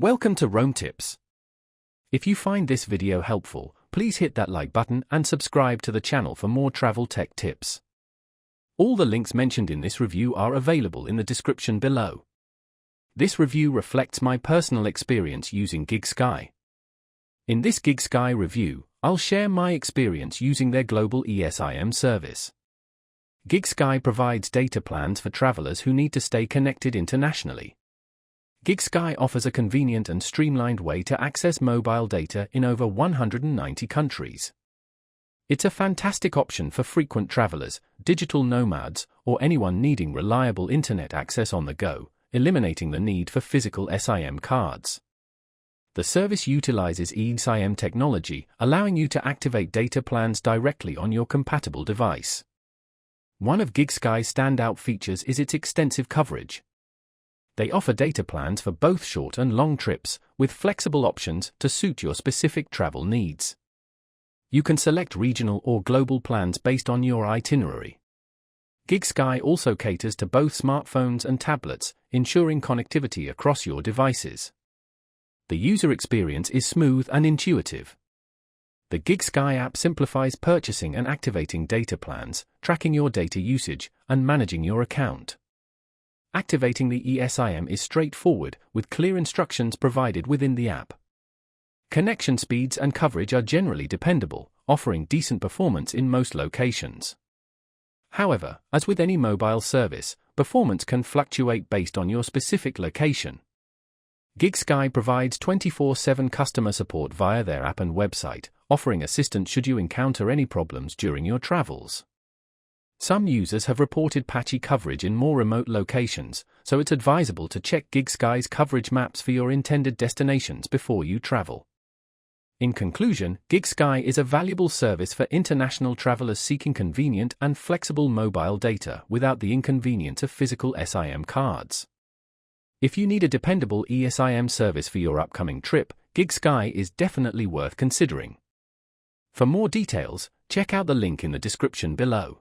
Welcome to Rome Tips. If you find this video helpful, please hit that like button and subscribe to the channel for more travel tech tips. All the links mentioned in this review are available in the description below. This review reflects my personal experience using GigSky. In this GigSky review, I'll share my experience using their global ESIM service. GigSky provides data plans for travelers who need to stay connected internationally. GigSky offers a convenient and streamlined way to access mobile data in over 190 countries. It's a fantastic option for frequent travelers, digital nomads, or anyone needing reliable internet access on the go, eliminating the need for physical SIM cards. The service utilizes eSIM technology, allowing you to activate data plans directly on your compatible device. One of GigSky's standout features is its extensive coverage. They offer data plans for both short and long trips, with flexible options to suit your specific travel needs. You can select regional or global plans based on your itinerary. GigSky also caters to both smartphones and tablets, ensuring connectivity across your devices. The user experience is smooth and intuitive. The GigSky app simplifies purchasing and activating data plans, tracking your data usage, and managing your account. Activating the eSIM is straightforward, with clear instructions provided within the app. Connection speeds and coverage are generally dependable, offering decent performance in most locations. However, as with any mobile service, performance can fluctuate based on your specific location. GigSky provides 24/7 customer support via their app and website, offering assistance should you encounter any problems during your travels. Some users have reported patchy coverage in more remote locations, so it's advisable to check GigSky's coverage maps for your intended destinations before you travel. In conclusion, GigSky is a valuable service for international travelers seeking convenient and flexible mobile data without the inconvenience of physical SIM cards. If you need a dependable eSIM service for your upcoming trip, GigSky is definitely worth considering. For more details, check out the link in the description below.